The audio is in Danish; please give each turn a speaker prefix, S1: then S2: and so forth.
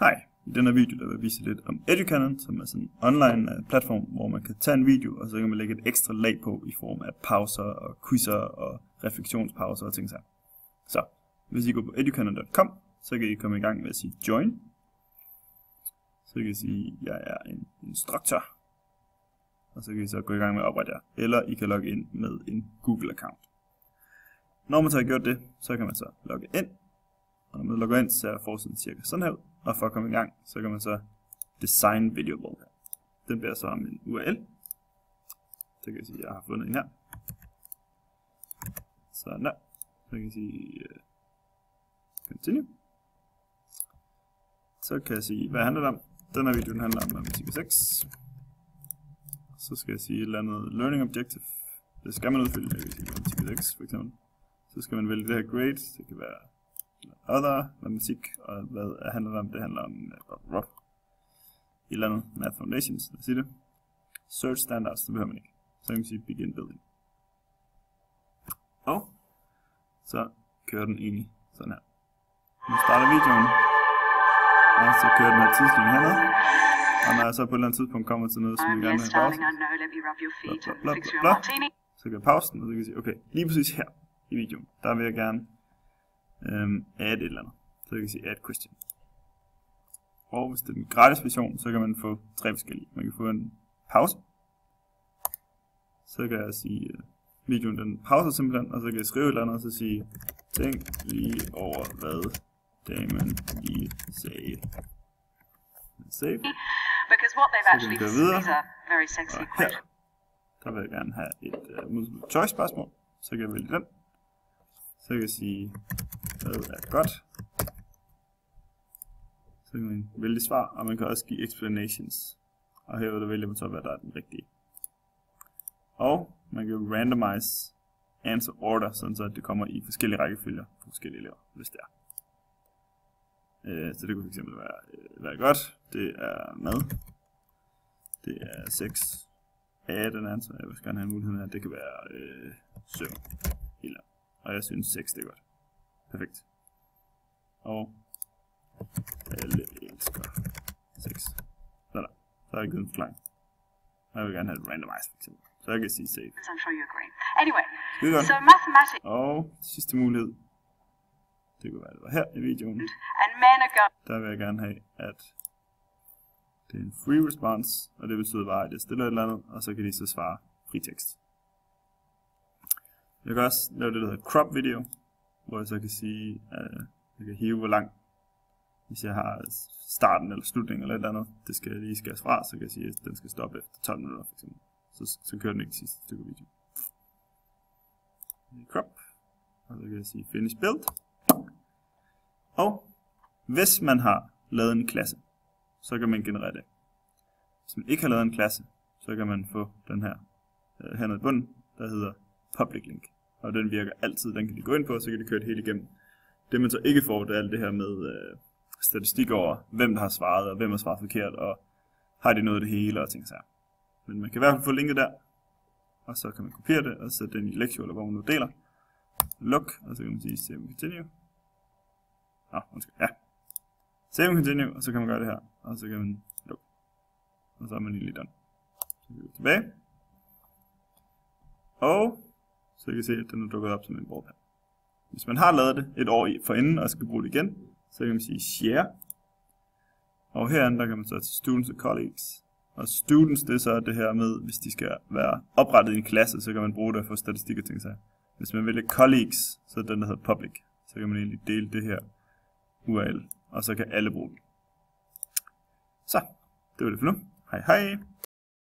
S1: Hej, i denne video der vil jeg vise lidt om Educanon, som er sådan en online platform, hvor man kan tage en video, og så kan man lægge et ekstra lag på i form af pauser og quizzer og refleksionspauser og ting så. Så hvis I går på educanon.com, så kan I komme i gang med at sige join. Så kan I sige, at jeg er en instructor, og så kan I så gå i gang med at oprette jer. Eller I kan logge ind med en Google-account. Når man så har gjort det, så kan man så logge ind. Og når man logger ind, så ser forsiden cirka sådan her ud. Og for at komme i gang, så kan man så design videoable her. Den bliver så om en URL. Så kan jeg sige, at jeg har fundet en her. Sådan der. Så kan jeg sige continue. Så kan jeg sige, hvad handler det om? Den her video handler om matematik 6. Så skal jeg sige et eller andet learning objective. Det skal man udfylde, jeg kan sige matematik 6 for eksempel. Så skal man vælge det her grade. Det kan være other, matematik, og hvad handler det om? Det handler om et eller andet math foundations, lad os sige det. Search standards, det behøver man ikke. Så kan man sige begin building. Og så kører den egentlig sådan her. Nu starter videoen, og så kører den her tidslinje hernede. Og når jeg så på et eller andet tidspunkt kommer til noget, som vi gerne vil have pause, så kan jeg pause den, og så kan jeg sige, okay, lige præcis her i videoen, der vil jeg gerne add et eller andet. Så kan jeg sige add question. Og hvis det er en gratis version, så kan man få 3 forskellige. Man kan få en pause. Så kan jeg sige, videoen den pauser simpelthen, og så kan jeg skrive et eller andet, og så sige, tænk lige over hvad damen lige sagde. Save. Så kan vi gå videre. Og her, der vil jeg gerne have et multiple choice spørgsmål. Så kan jeg vælge den. Så kan jeg sige, hvad er godt. Så kan man vælge svar, og man kan også give explanations. Og her vil du vælge, hvad der er den rigtige. Og man kan randomize answer order, sådan så det kommer i forskellige rækkefølger for forskellige elever, hvis det er. Så det kunne fx være godt. Det er mad. Det er 6. Den answer. Jeg vil gerne have muligheden af, at det kan være søvn. Og jeg synes 6 det er godt. Perfekt. Og alle elsker 6. Sådan. Så har jeg givet en forklaring. Og jeg vil gerne have et randomize for eksempel. Så jeg kan sige save.
S2: Anyway,
S1: so mathematics. Og sidste mulighed. Det kunne være, det var her i videoen. Der vil jeg gerne have, at det er en free response. Og det betyder bare, at jeg stiller et eller andet, og så kan de så svare fritekst. Jeg kan også lave det, der hedder crop video, hvor jeg så kan sige, at jeg kan hive hvor langt, hvis jeg har starten eller slutningen eller et eller andet, det skal jeg lige skæres fra, så kan jeg sige, at den skal stoppe efter 12 minutter for eksempel. Så kører den ikke sidste stykke video. Crop, og så kan jeg sige finish build. Og hvis man har lavet en klasse, så kan man generere det. Hvis man ikke har lavet en klasse, så kan man få den her hernede i bunden, der hedder public link. Og den virker altid, den kan de gå ind på, og så kan de køre det hele igennem. Det man så ikke får, det er alt det her med statistik over, hvem der har svaret, og hvem har svaret forkert, og har de nået det hele, og ting så. Men man kan i hvert fald få linket der, og så kan man kopiere det, og sætte den i lektion, eller hvor man nu deler. Luk, og så kan man sige save and continue. Save and continue, og så kan man gøre det her, og så kan man lukke. Og så er man lige done. Så kan vi gå tilbage. Og så kan I se, at den er dukket op som en board her. Hvis man har lavet det et år forinden og skal bruge det igen, så kan man sige share. Og herinde der kan man så til students og colleagues. Og students, det er så det her med, hvis de skal være oprettet i en klasse, så kan man bruge det at få statistik og ting så. Hvis man vælger colleagues, så er den der hedder public. Så kan man egentlig dele det her URL, og så kan alle bruge det. Så, det var det for nu. Hej hej!